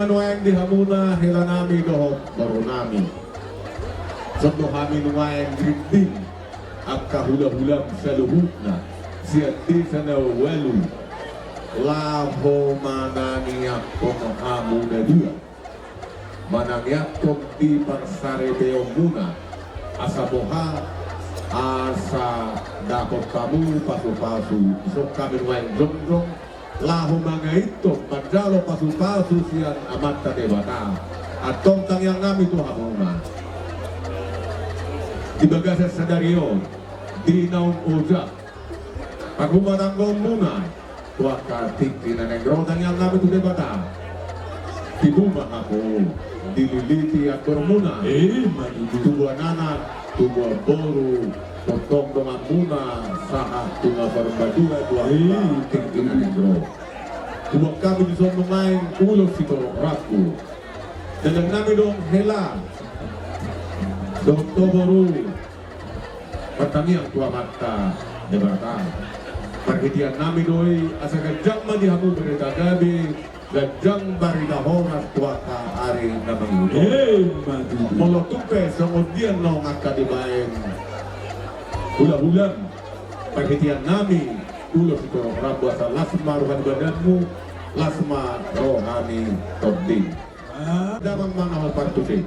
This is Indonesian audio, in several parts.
Ano yang dihamuna hila nami dohok baru nami. Sabdo kami numayang grinding at kahula-hulam sa luhutna siya di sa nawalu laho mananiyak kong hamuna dua mananiyak kong di pangsaribeo muna asa boha asa dapat kamu pasu-pasu so kami numayang jong-jong laho mga ito padalo pasu-pasu siyan amat na debata at tong tangyang namin ito hamuna di bagasa sa dariyo, di naong ujak. Pag humatanggon muna, tuwak katik tinanegro, yang namin ito bata. Tibuma ako, dililiti at muna. Tubuan anak, tubuan boro, potong dengan muna, saat tunga barbadua, tuwak katik tinanegro. Tuwak kami di sono main ulo si Raku. Dan ang namin doon hela, Dokter baru pertanian tua mata debaratan perhitian nami doi asa gajang madi hamu berita gabi gajang barida horas tua ka ari na mangudo molo tupe kemudian no ngaka dibaeng hula-hulam perhitian nami ulo sikoro rabu asa lasma rohani badanmu lasma rohani tobdi damang manawal partusi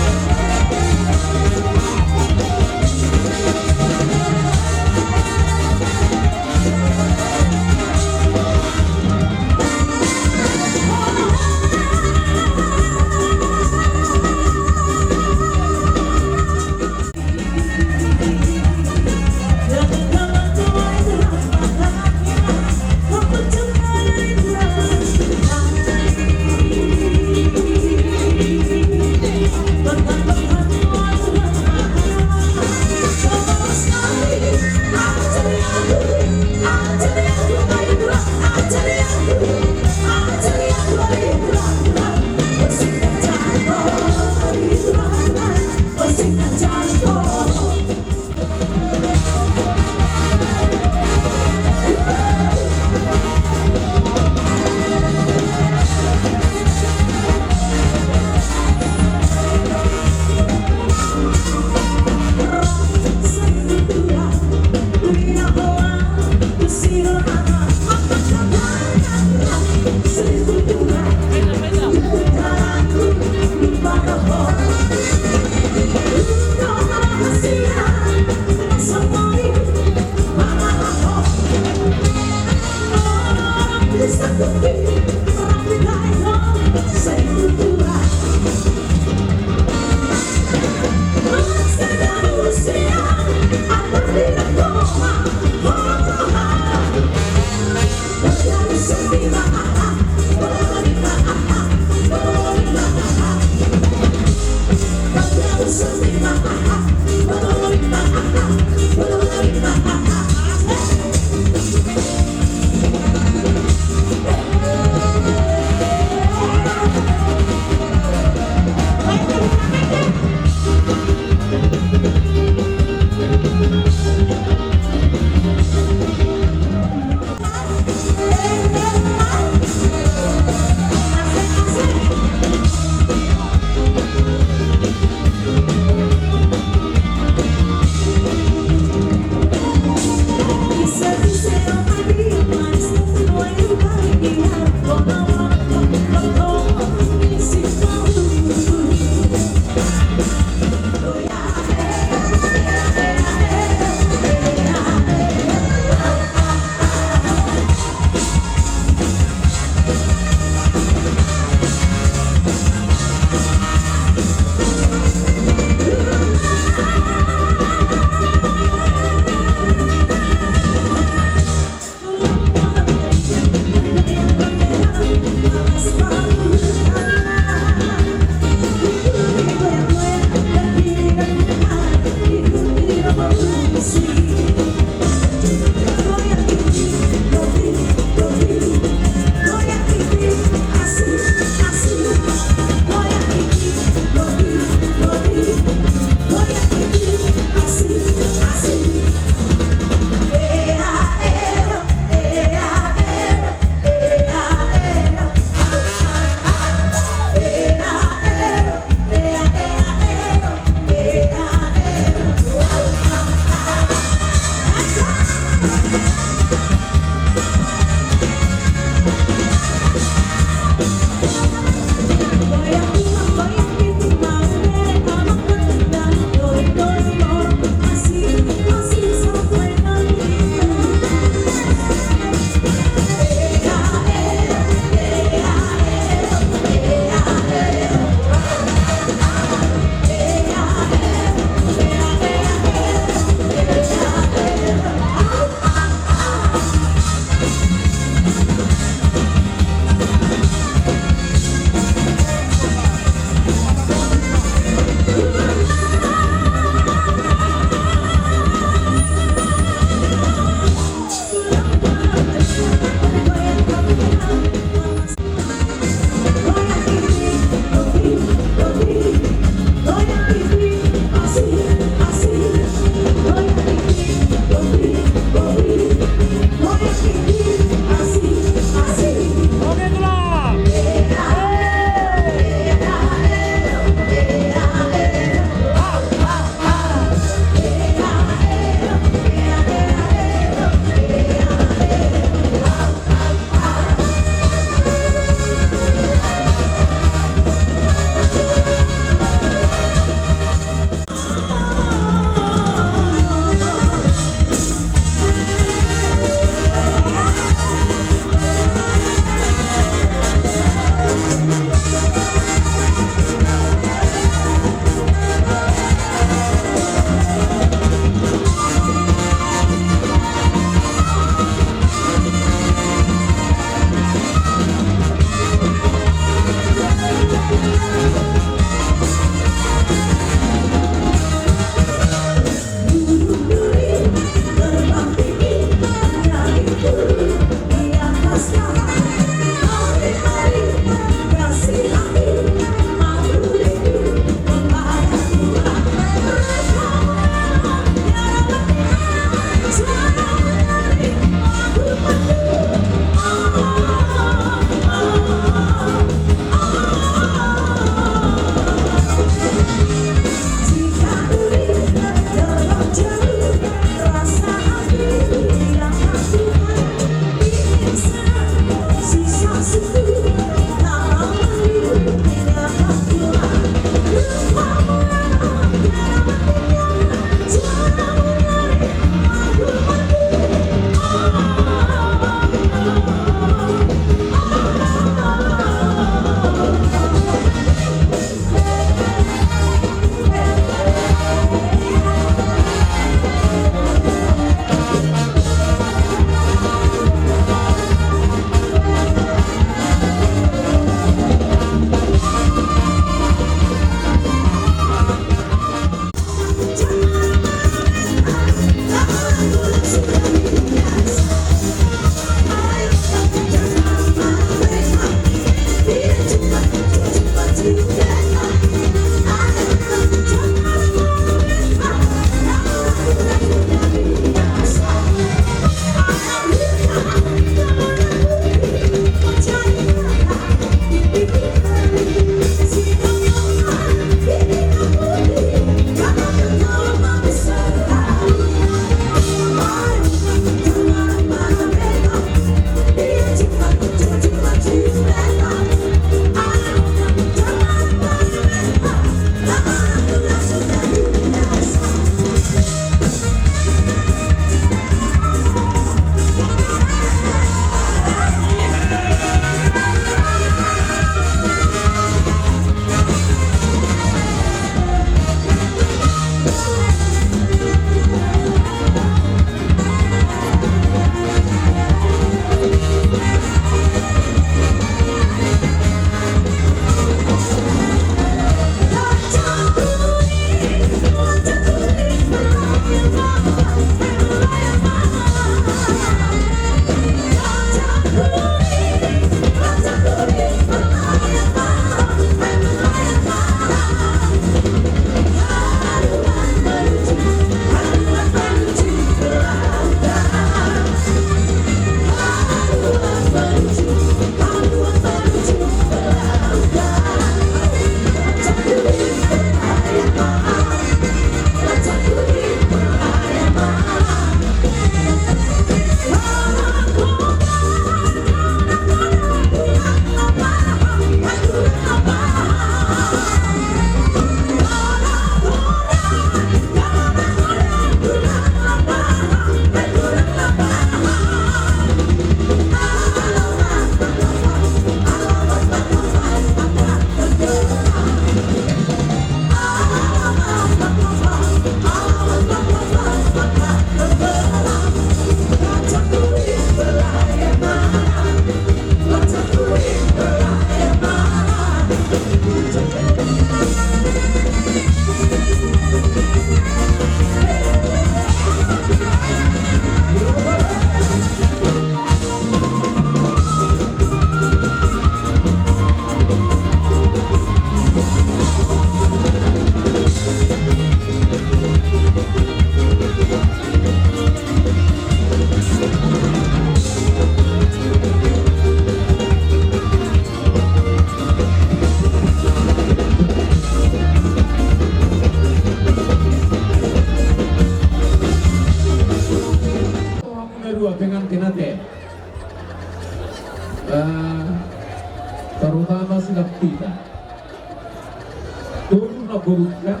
na buruk kan?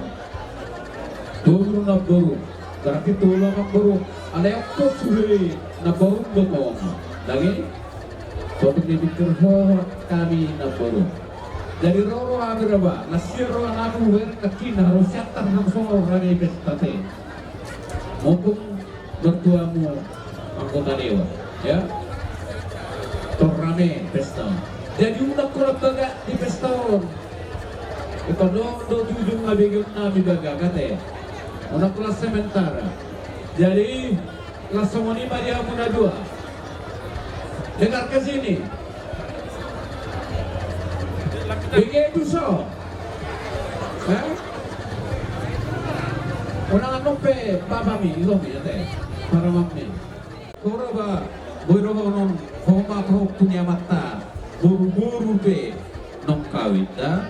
Turun na buruk. Berarti tulong na buruk. Ada yang kok sulit na buruk betul. Lagi, untuk dipikir kami na buruk. Jadi roro kami raba, nasir roro kami wer kakin harus siatar langsung orang ini pestate. Mumpung bertuamu anggota dewa, ya. Torrame pesta. Jadi udah kurang bagak di pesta. Ito do tujung nabigit namin baga kate. Una kelas sementara. Jadi kelas semoni Maria Muna 2. Dengar ke sini. Begitu so. Orang anu pe papa mi lo mi ate. Para mammi. Kora ba boiro ba non homa pro punya mata. Buru-buru pe nong kawit da.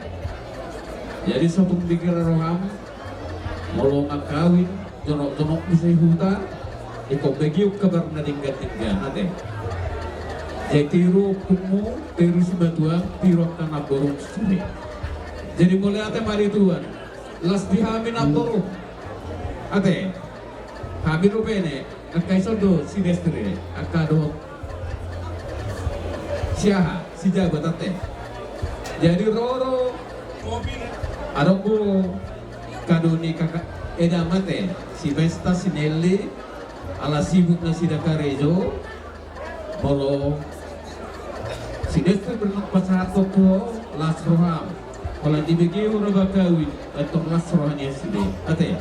Jadi sebelum pikir roham mau kawin jonok-jonok bisa huta iko begiu kabar na tinggal ate. Jadi tiru kumu tiru sebatua tiru kana borong sini. Jadi mulai ate mari tuan las dihamin aboro ate hamin rupene akai sodo sinestri akado siaha si jabat ate. Jadi roro ada ku kadoni kakak edamate si Vesta Sinelli ala sibuk na si Dakarejo molo si Destri bernempat satu ko las roham kalau dibagi orang bakawin atau las rohanya sini ate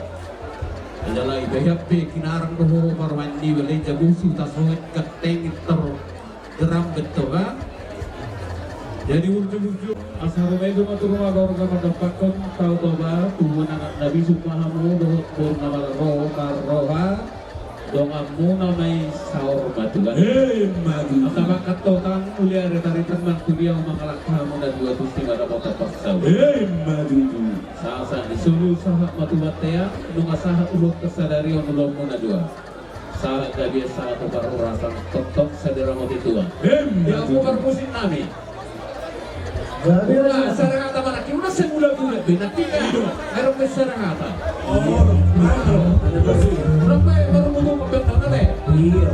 adalah ibahap pe kinarang doho parwandi wale jagusu tasohet kateng ter geram betul kan. Jadi ujung-ujung asal itu matur rumah pada pakon tahu toba tubuh anak Nabi Subhanahu dohot pur nama roh karoha dongamu namai saur batulan. Madu. Atau katotan mulia retari teman kuliah mengalak kamu dan 200 pada kota pasau. Madu. Saat disuruh sahat matu batea nunga sahat uluk kesadari yang belum muna dua. Sahat gak biasa atau baru rasa totok sadera mati tua. Yang aku berpusin nami. Una sarangata mana ki una segula-gula benakika ero ke sarangata berapa baru mau pembentana le iya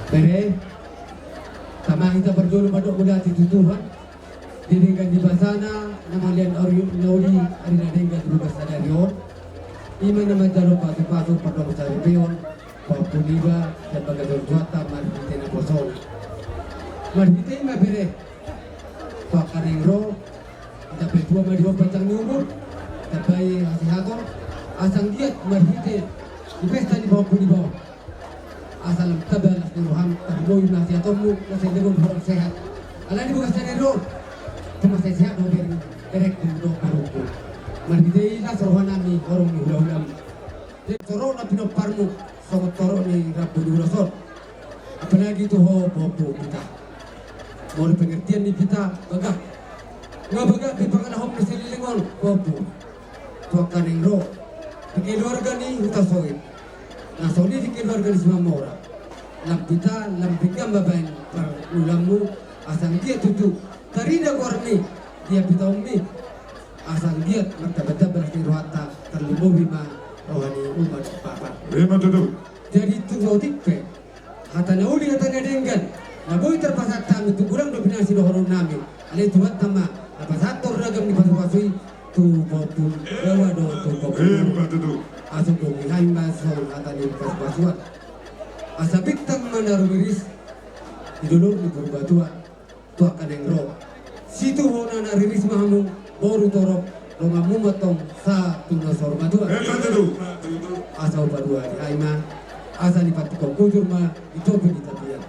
Pere, sama kita berdulu pada muda titutuhan, didengkan di basana, nama lian naudi, hari nadengkan berubah sadarion, ima nama jalur patu pada besar peon, papun iba, dan bagador juata, marhite na posol. Marhite ima pere, pakareng ro, kita petua madiwa pacang nyumur, tapi hasihator, asang diat marhite, di pesta di papun iba. Asal tabal Tuhan terboy nasihatmu masih dengan orang sehat. Ala di bukan sadero, cuma saya sehat dober erek do karuku. Mandi lah rohanami orang ni ulam. Toro na pinoparmu sangat toro ni rabu di ulosor. Apalagi tu ho bobo kita. Mau pengertian ni kita bagak. Ngabagak di panganahom na sililingon bobo. Tuakan yang ro. Keluarga ni utasoin. Nah, soalnya di keluarga di semua orang, lampita, lampika babain per ulamu, asang dia tutu, tarida korni, dia pita umi, asang dia mata-mata berarti rohata terlumbu bima rohani umat papat. Lima tutu. Jadi tunggu tipe, hata nauli hata nadenggan, naboy terpasat kami tu kurang dominasi dohorong nami, ale tuat tama, apa satu ragam di pasui tu botu, dewa do tu botu. Lima tutu. Asal kau mihai masuk atau di pas-pasuan. Asal bintang mana rumiris di dulu di berbatuan tu akan engro. Situ hona na riris mahamu boru torok longamu matong sa tuna sor batuan. Asal badua di aima asal di patikau kujur ma di topi di tabian.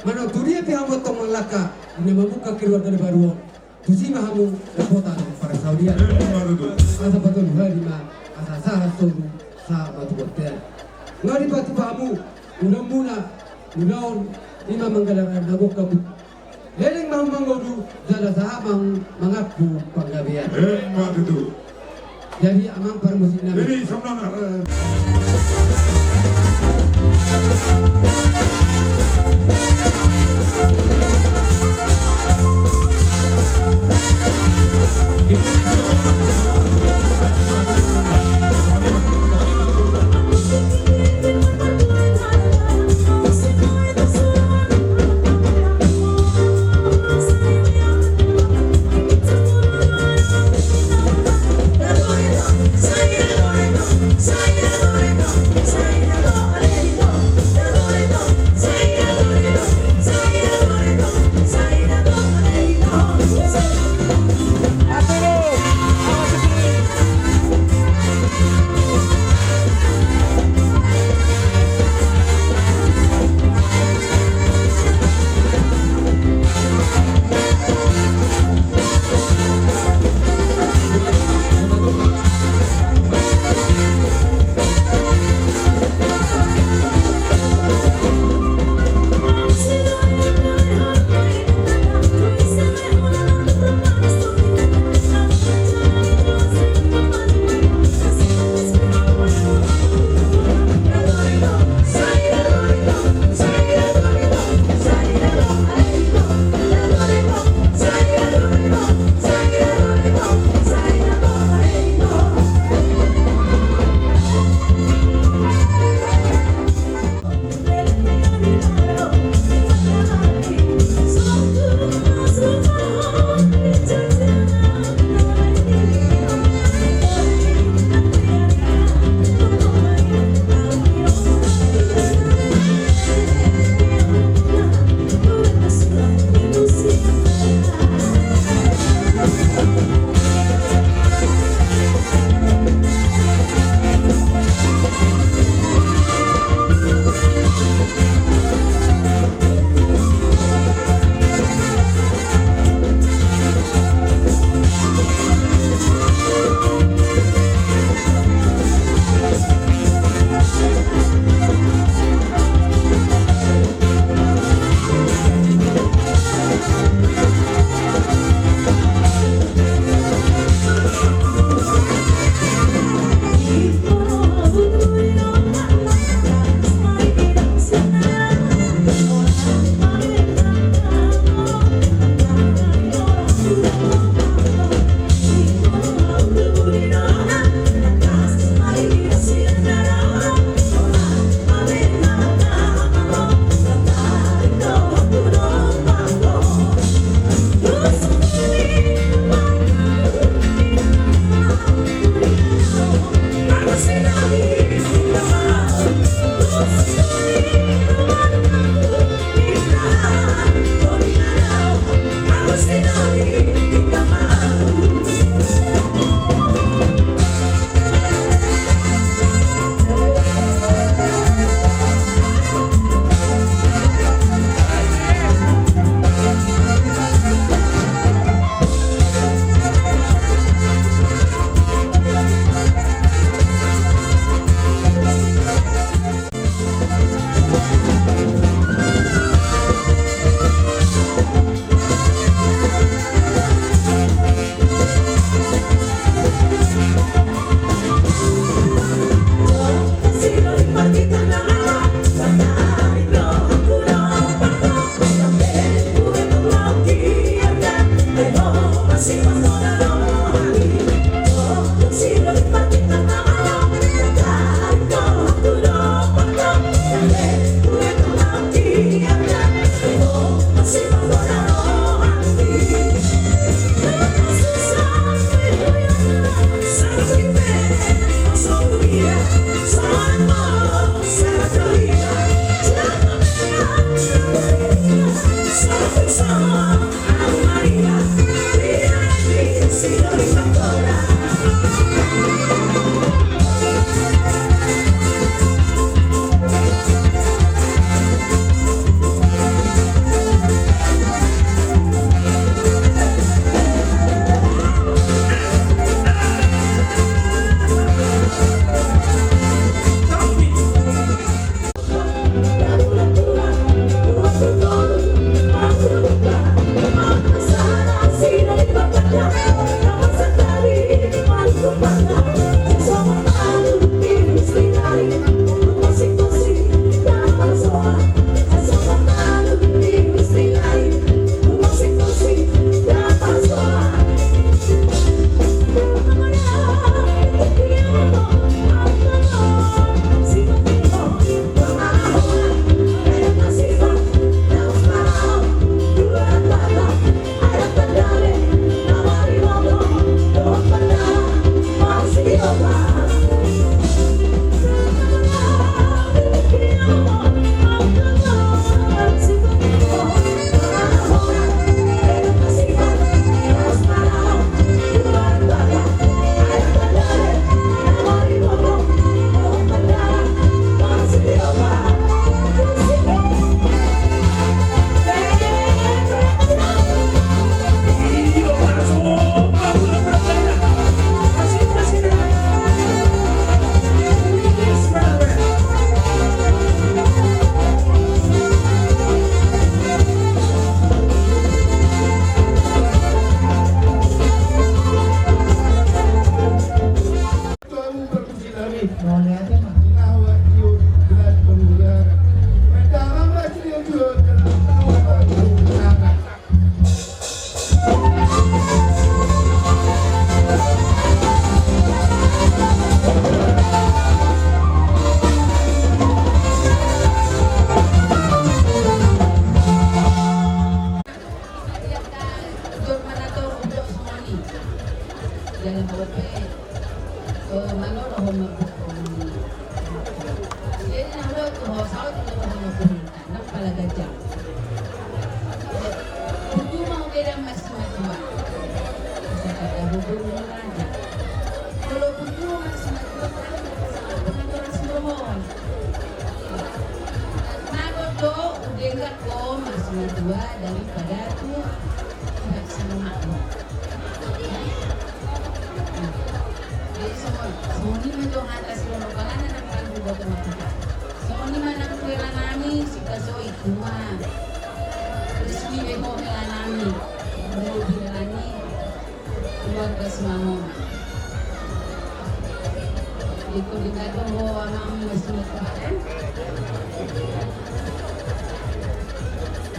Mana tu dia pihak matong malaka ini membuka keluar dari baruo. Tu si mahamu kota para Saudian. Asal betul hari ma asal sah suru sa batu botel. Ngari batu pamu, udah muna, udah lima menggalang nagok kabut. Leleng mau mangodu, jada sahamang mengaku panggabian. Tutu. Jadi amang permusin nabi. Ini sama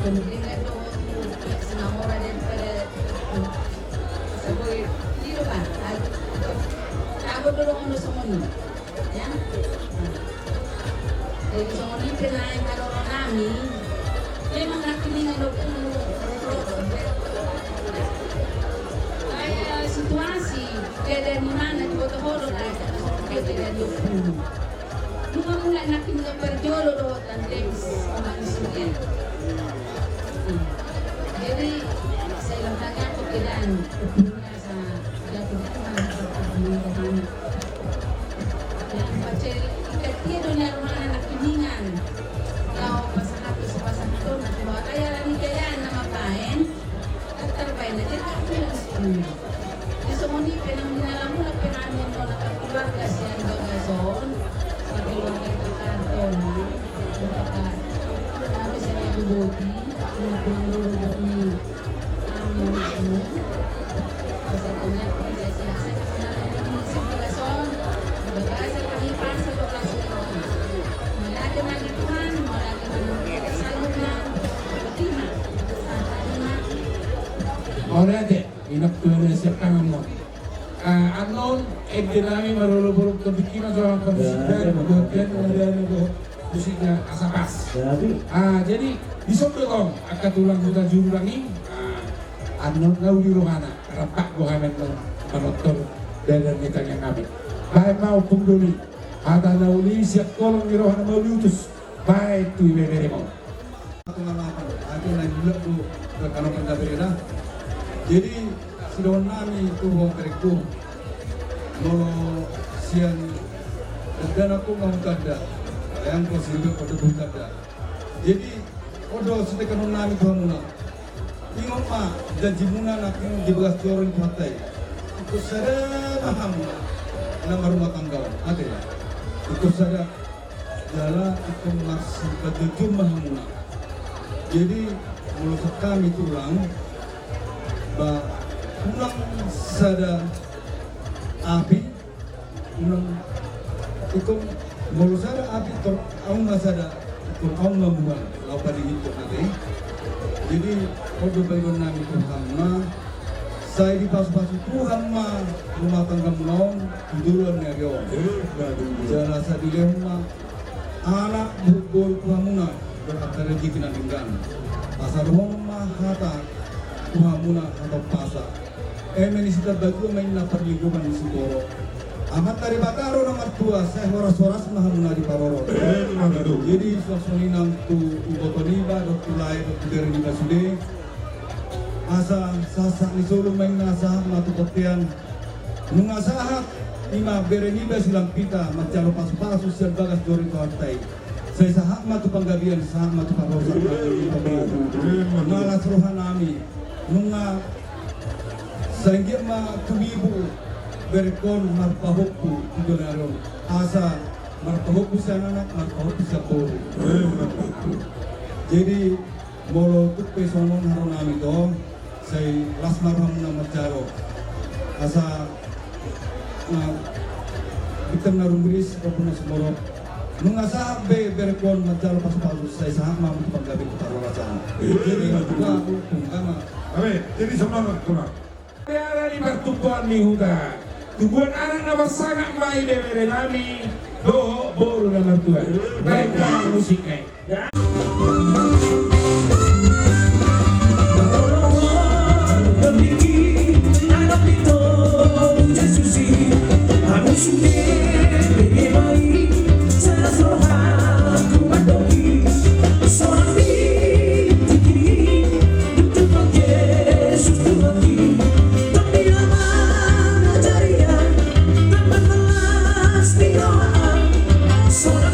Kemudian itu senamora daripada sebagai dulu kan aku dulu ngono semoni ya jadi semoni kenal kalau nami memang nakilingan dokter kayak situasi dia di mana di kota Holo ada kita dari dokter cuma mulai nakilingan berjolo do dan deks manusia. Jadi saya tanya aku ke dan punya sa jatuh rumah pertemuan yang baca ikat dia dunia rumah anak kiningan kau pasangan itu sepasang itu nanti bawa kaya lagi kaya nama kain terbaik aja tak punya semua di semua ini penampilan lamu lah penampilan kalau nak keluarga siang gagason sebagai keluarga itu karton berkata kami saya budi pulang dulu dari kamu kesatunya organisasi saya kebenaran ini sebagai bagasa penipuan sebelah sekolah mulai lagi Tuhan mulai lagi saluran betima Orate inaptuan siap kami mo. Anon dinami marulubulog ke bikima soal konsisten kemudian ada musiknya asapas. Jadi di Sobelong akan tulang buta jurulangi. Anon kau di rohana rapak gohamen lo menonton dan nikahnya kami. Baik mau pungduli ada nauli siap kolong di rohana mau diutus. Baik tu ibe mau. Pengalaman, aku naik bulat tu kalau pendapat jadi sudah nami itu mau kerja mau sian dan aku mau kada yang kau sibuk pada kada jadi odo sudah kena nami tuh muna ingat mah janji muna nak di bekas corong pantai itu sada paham nama rumah tangga ada ya itu sada jalan itu masih betul muna jadi mulut kami tulang ulang sada api ulang ikut mulu sada api tol aung sada ikut aung membuang laupa di itu nanti jadi odo bayon nami Tuhan ma saya di pas-pas Tuhan ma rumah tangga menong tiduran ya yo jala sadile ma anak bukul Tuhan muna berkata rezeki na dinggan pasar rumah hata Tuhan muna atau pasar menisita batu main na perlingkungan di Siboro amat dari Bataro nomor 2 saya horas-horas mahamuna di Paroro jadi suasana nang tu ubotoniba dokter lain dokter di Basude asa sasak ni solo main nasa matu kopian nungasahat lima bereniba silang pita macalo pas-pasu siang bagas dori tuantai saya sahak matu panggabian sahak matu parosa malas rohanami nunga sanggir ma tubibu berkon marpahokku itu naron asa marpahokku sa anak marpahokku sa pori jadi molo tupe sonon haron nami to say las marham na macaro asa na bitam na rumbris kapun na sumorok nung asa be berkon macaro pas-pasu say sahak mamu panggabi ko tarwasa jadi aku kung kama Jadi semangat kurang. Ada di pertumbuhan di hutan. Tumbuhan anak nama sangat baik dari nami. Doh boru nama Tuhan. Baik musiknya. Sono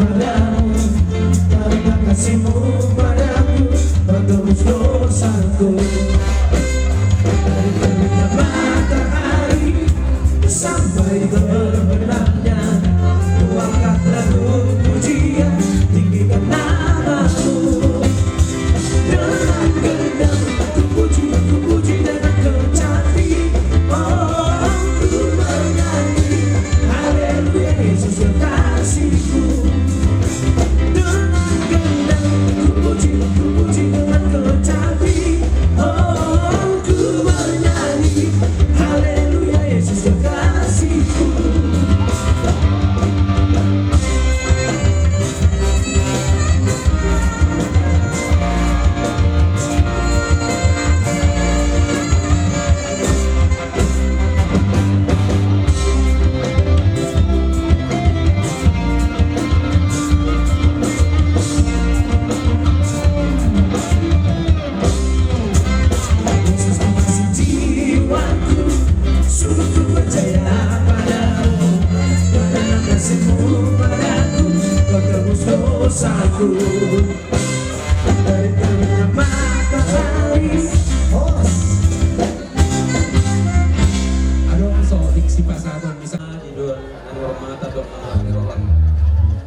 padamu, karena kasih-Mu padaku menembus dosaku. Dari terbitnya matahari sampai terbenamnya, Ku angkat lagu pujian, tinggikan nama-Mu. Dengan gendang ku puji dengan kecapi, oh ku bernyanyi, haleluya Yesus kekasihku. Dengan gendang ku puji dengan kecapi, oh ku bernyanyi, haleluya Yesus kekasihku. Yesus masih jiwaku, sungguh ku percaya padamu, karena kasih-Mu padaku Kau tebus dosaku. Dari terbitnya matahari, Adong so diksi pasadon bisa idol ang hormata dong ang rohan.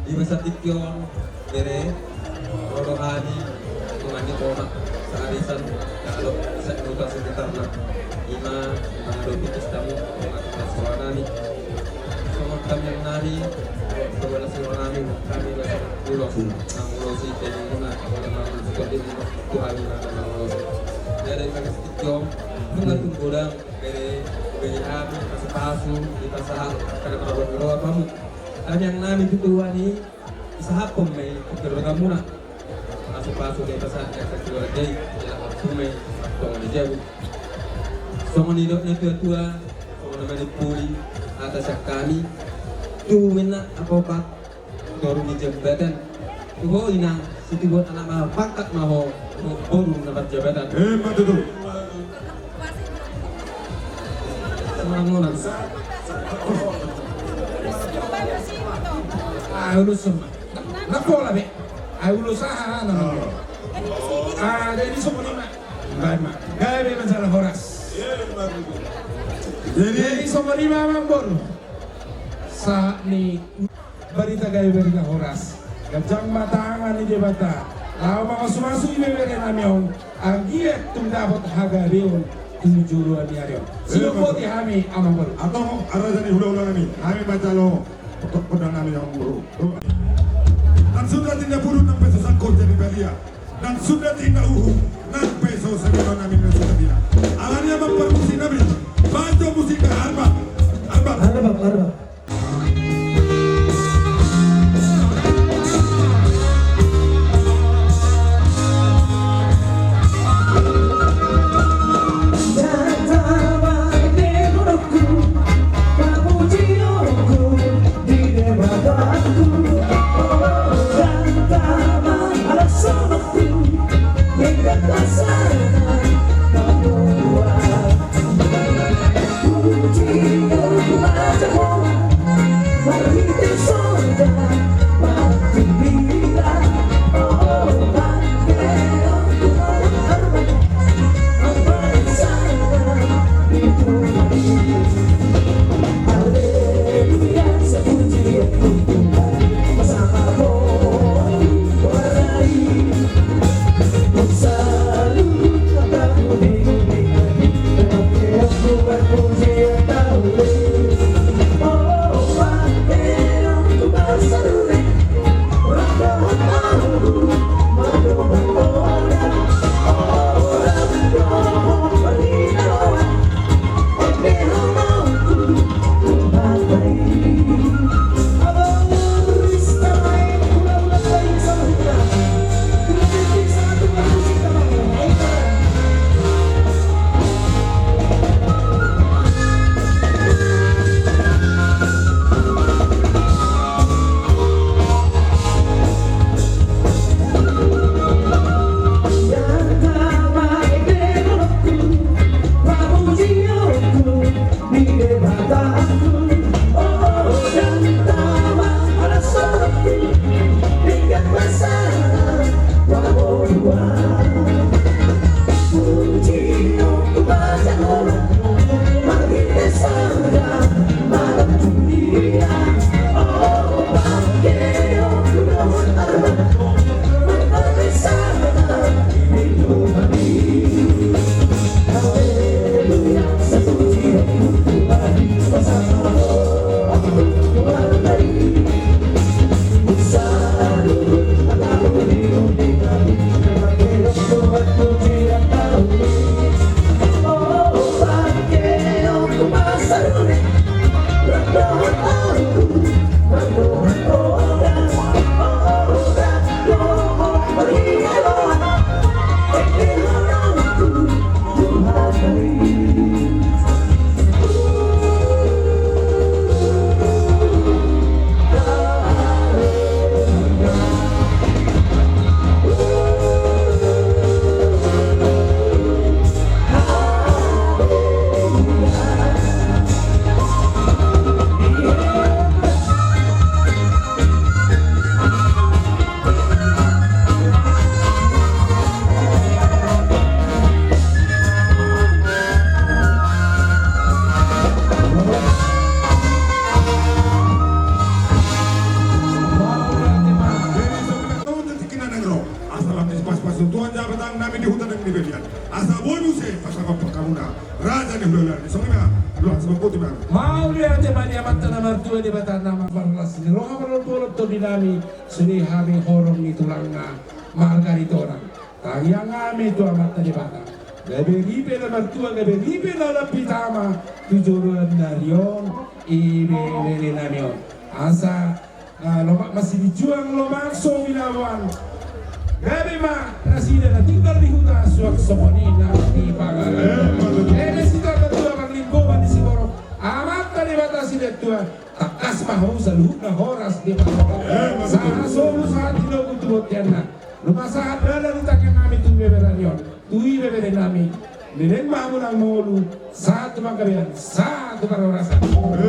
Di masa tikyon bere rohani tumani koma sa arisan kalau sa nuta sekitar na ima mga dopitis tamu mga suwanani. Somot kami ang nari wala suwanani kami na sa ulos ng ulosi kaya muna wala mga sukatin Tuhan na ng ulosi. Dari mga tikyon mga tunggulang bere beri amin pasu-pasu kita sahak kada beroa pamu ada yang nami tutuan ni isahapom may pagkaroon muna pasu-pasu kita sahak kita keluar day ya may tong ni jawi so ni dok na tua so naman ni puli atas kami tuwin na ako pa turun ni jabatan tuho ina situbot anak mahal pangkat maho boru na jabatan Matutu. Mangunan. Ulus semua. Napola be. Ulus aha naman. Dari semua lima. Baik mak. Gaya be masalah horas. Jadi semua lima mambor. Sa ni berita gaya berita horas. Gajang matangan ni debata. Lawa mga sumasu ibebere namyon. Ang giat tung dapat haga riyon. Ini juru aniaryo. Sino po di kami amambor. Atau arah dari hula-hula kami. Kami baca lo pedang kami yang buru. Dan sudah tidak buru 6 pesos angkut jadi belia. Dan sudah tidak 6 pesos sekitar kami dan sudah tidak. Alanya mempermusi nabi. Bantu musik harba. Harba. Arbab. ni bulan ni. Semua bulan sebab putih mana? Mau lihat banyak mata nama tua di bata nama parlas ni. Roha berolok to dinami seni hari horom ni tulangna margarita orang. Tayang kami tu amat di bata. Lebih ribe na mertua, lebih ribe na lapitama tujuan narion ibe namion. Asa lomak masih dijuang lomak so bilawan. Gabi ma nasida na tinggal di hutan suak somoni na di pagalan. Sita ketua perlingkupan di Siborok. Amat tadi batasi tua. Takas mahu saluh na horas di pagalan. Sana solu saat tidak kutu tiana. Lumah saat ada di takkan kami tu beberanion. Tui bebere nami. Nenen mahu nang molu. Satu makabian, satu perorasa.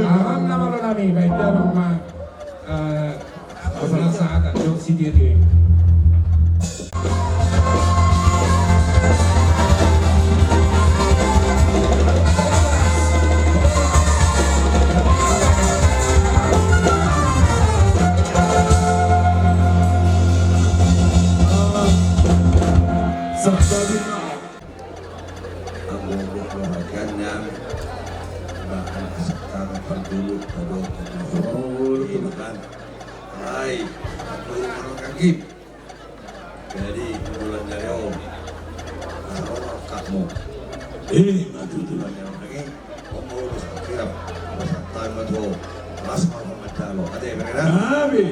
Aram nama lo nami baik dalam ma. Masalah saat ada si diri. Jadi bulan dari kamu maju bulan yang lagi umur setiap tahun maju ras Muhammad Jalo ada mereka Nabi.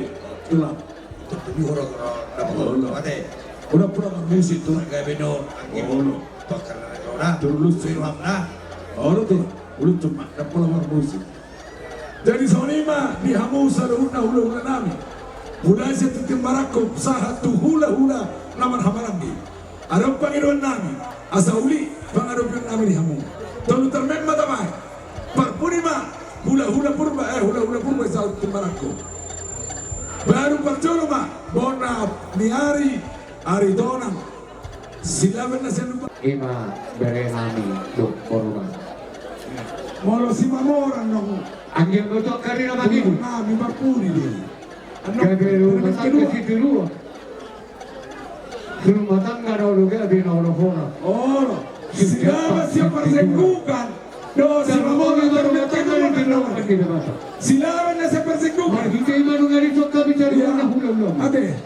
Tulang. untuk demi orang-orang dapat ada Udah pura musik tu. mereka beno angin bakar negara Terus film nah Orang tu, udah cuma dapat pulang musik. Jadi sonima di hamusa hula hula nami. Mulai setiap marakop sahatu hula hula naman hamarangi. Arab Panginoon nami asauli pangarapin nami di hamu. Tolu termen matamay. Parpunima hula hula purba sahatu marakop. Baru percoloma bona niari ari donang. Silaban na siya lupa. Ima berenami do corona. Molo si mamoran nung Anggil betul karena bagi nami mapuri dia. Gaberu matang si dulu. Dulu matang ada orang di Nolofona. Oh, siapa siapa persengkukan? Do si mamoran matang ada di Nolofona. Silaban na siya persengkukan. Kita imanu ngari cokka bicara na hula-hula. Ate,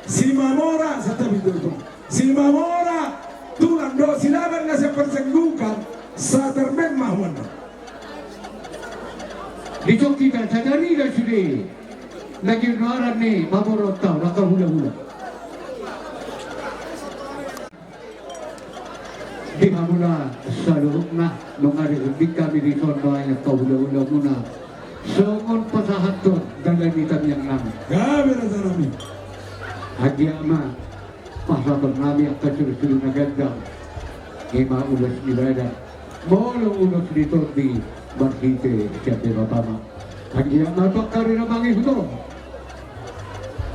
si mamora sa tabi dito. Si mamora tulang do silaban na siya persengkukan sa termen mahuan. Dito kita sadari dah sudah. Lagi naran ni mamorot tau nakal hula-hula. Di mamula saluruk na nung ari udik kami di sono ay kau hula-hula muna. Songon pasahaton dalam hitam yang namin. Gabi na sa nami. Hadi ama pasahaton namin ang kasur-sur na ganda. Ima ulas ibadat. Molo ulas dito di Barsite siapa pertama. Hadi ama to kari na mangi huto.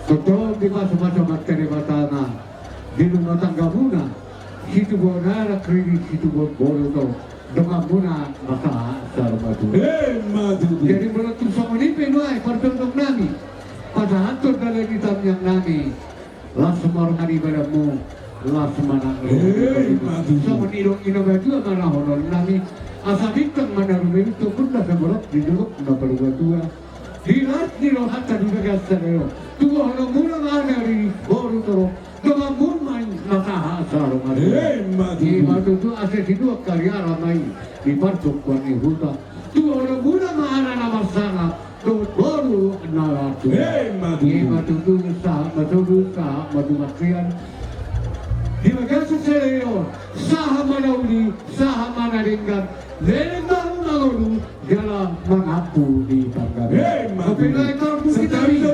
Totoo di masa-masa materi batana di rumah tangga muna. Situ bonara kredit situ bolu to. Dengan muna masa sarmatu. Madu. Jadi menurut sama ni penuai pertunduk nami. Pada hantu dalam hitam yang nami. Langsung orang hari padamu. Langsung mana. Sama ni ino baju mana honor nami. Asa bintang mana rumah itu pun dah seberat di dulu na perlu tua. Dilat di roh hatta di bagian sana. Tua honor mula mana di boru toro. Dengan mun main masa sarmatu. Di madu tu asyik itu karya ramai. Di partuk warni huta. Tu orang muda mana nama sana. Tu baru naratu. Di madu tu sah, madu makian. Di bagian seseyo, sah mana uli, sah mana ringgan. Lembang malu dalam mengapu di tangga. Tapi lekor bukit kami.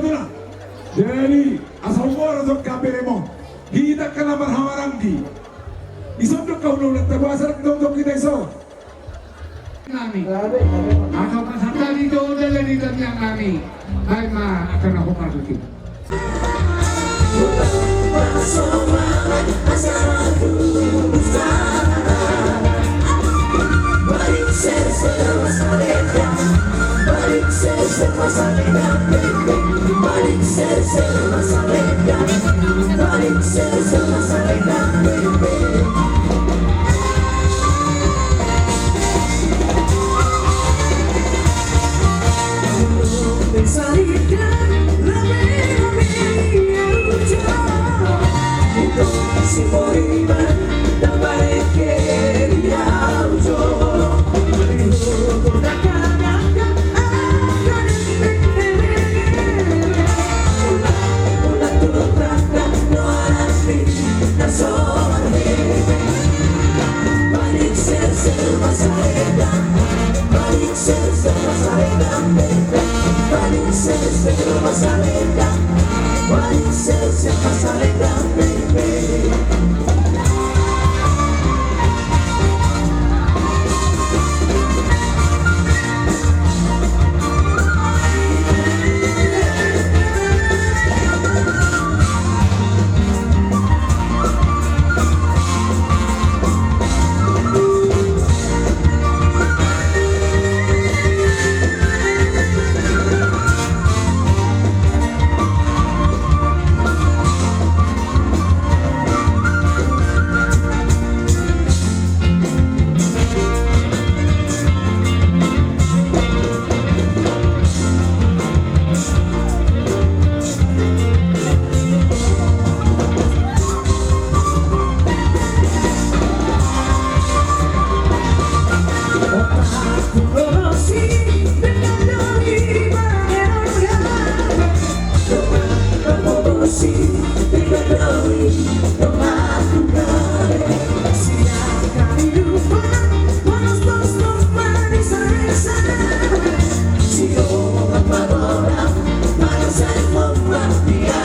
Jadi asal orang tu kaberemo. Kita kena berhamaranggi. Isodok kau nulat terbasar untuk kita iso. Nami, atau pasal di jauh dari hitam yang nami, hai ma akan aku masukin. siapa selebgram baby. Si orang orang, manusia membuat dia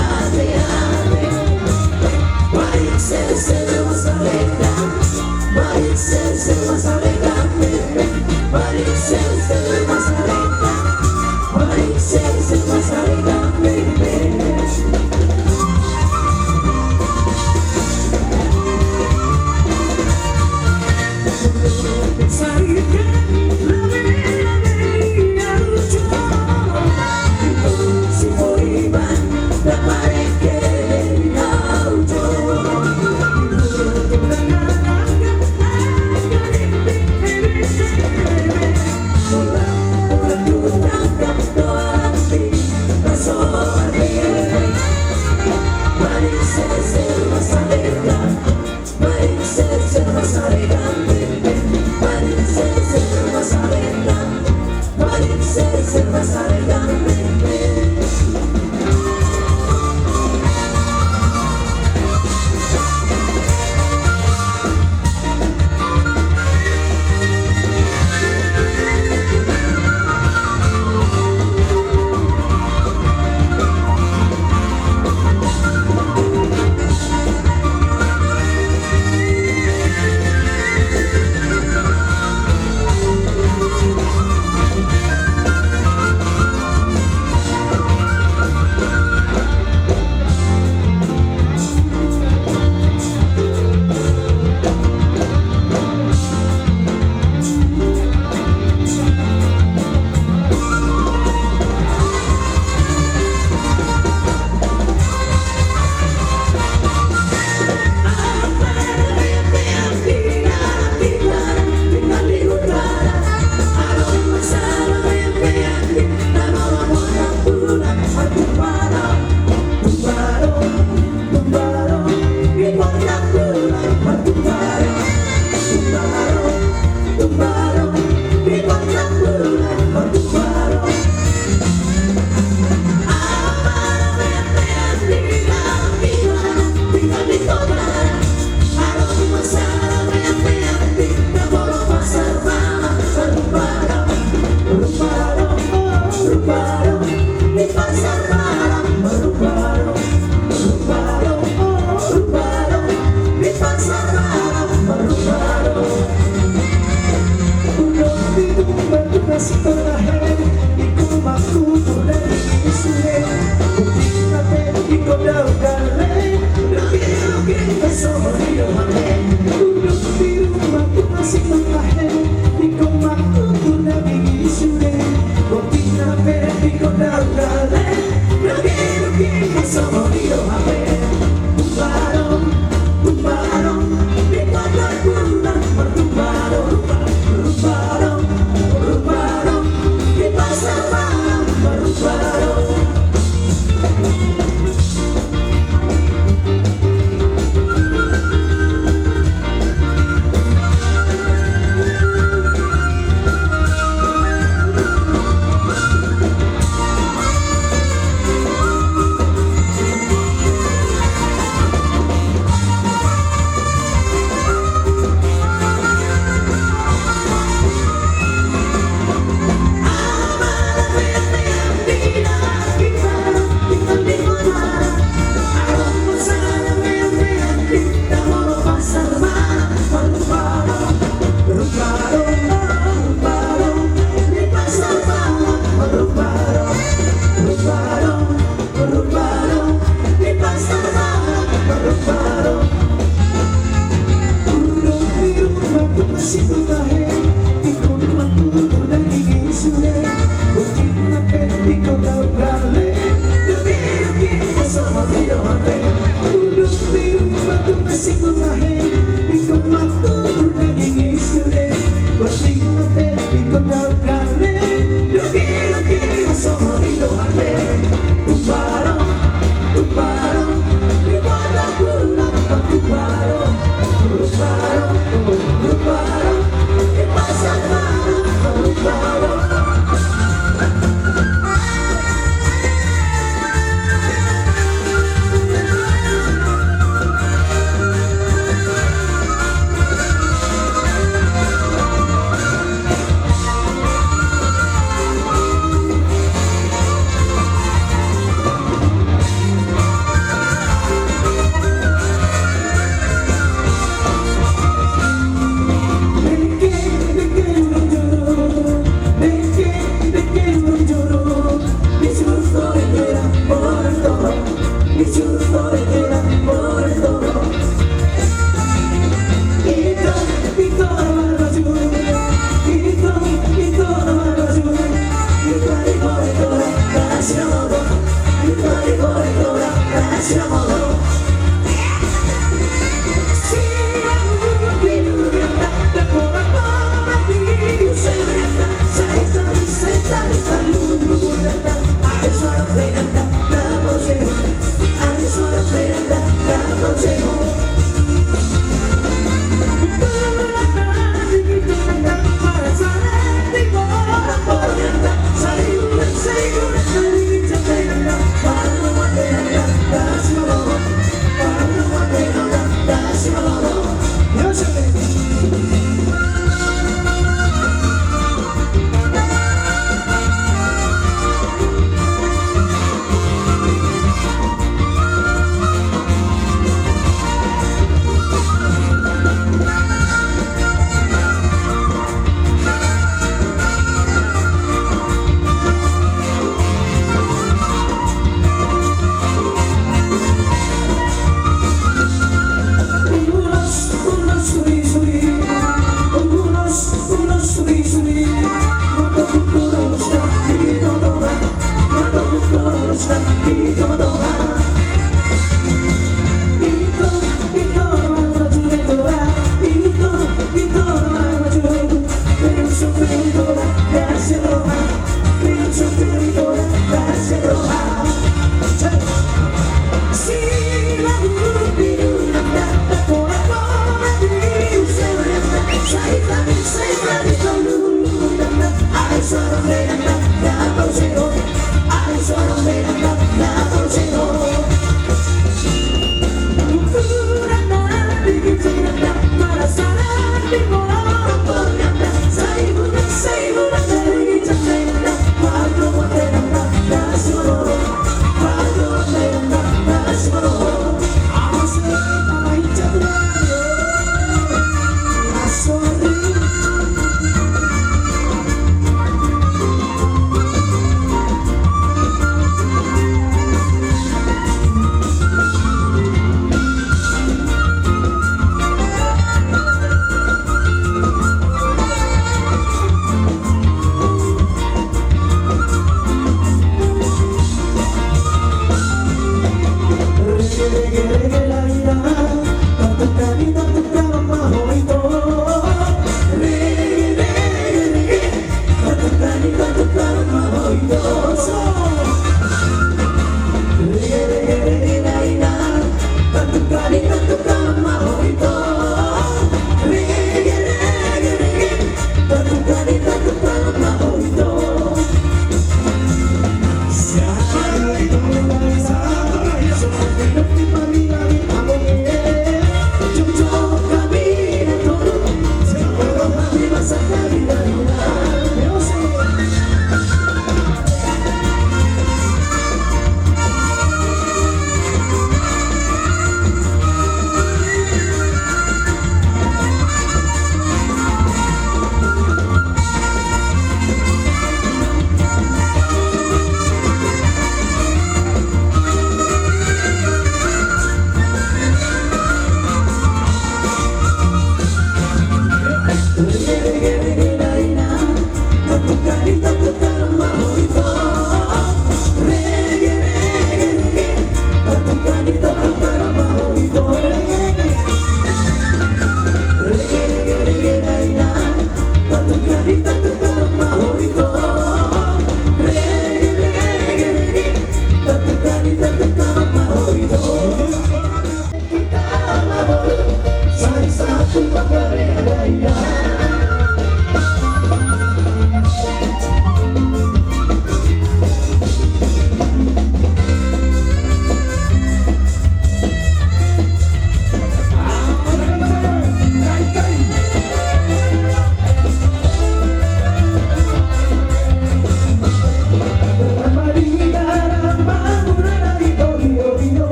Siapa itu?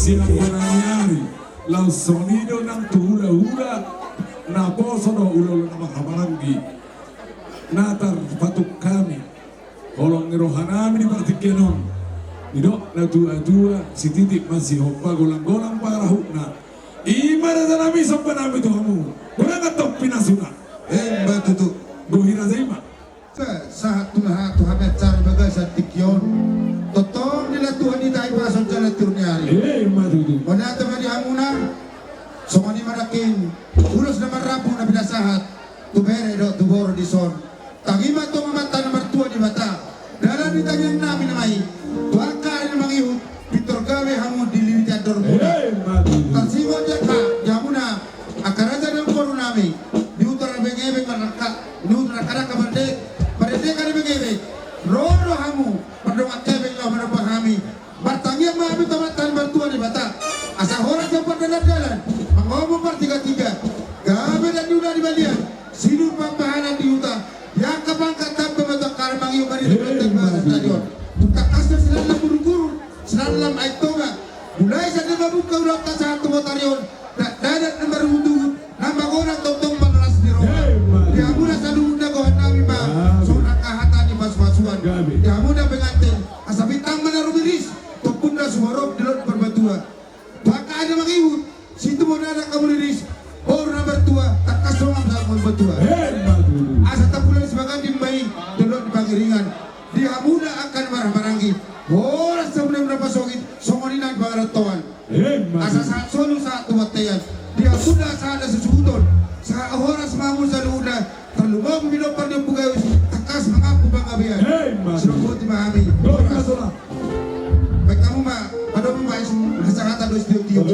Silang panangyari lau sonido ng tuhula-hula na poso no ulo na makamaranggi natar patuk kami kolong nirohan namin ni Partikyanon nidok na tua-tua si titik masih hoppa golang-golang parahuk na imara sa nami sa panami to hamu kurang atau pinasuna batutu gohira zaima sa tuha mecar baga sa tikyon totong nila Tuhan di tayo pasok sa naturnyari matutu wana teman di hamuna somani marakin ulos na marapo na binasahat tubere do tuboro di son tagima to mamata na martua di bata dalam di tangan namin na may tuakari na mangiut pitor gawe hamu dilili jador muna tansigo dia ka jamuna akaraja ng koro namin di utara bengebe maraka nutra karaka berde kali bengebe rodo hamu perdoa kebe lo berpahami bertanya mami tamatan bertua di bata asa horas yang jalan mengomong per tiga gabe dan yuda di balian sidur pambahanan di uta yang kapangkat tanpa betul karmang yung kari di benteng bahasa stadion tak kasar selalam buru-buru selalam aitoga mulai sa nababuka udah ka sa tumotarion dadat na marundugot nambang orang totong malas di roha di amuna sa luna gohan namin ba so nakahata ni mas-masuan di amuna pengantin asa bitang manarubiris tupunda sumarok dilot berbatua baka ada mangiwut situ mo na kamuliris or na bertua tak kasongang sa berbatua asa tapulan sebagai dimbai dilot di pangiringan di amuna akan marah-maranggi oras sa muna pasokit songoninang pangaratuan asa saat solo sa tuwatayan dia sudah sa ada susudon sa oras mamun sa luna terlumang minopar yung bugawis takas mengaku bang abiyan sinubot di mahami oras baik kamu ma pada mo ma hasangatan dos diyo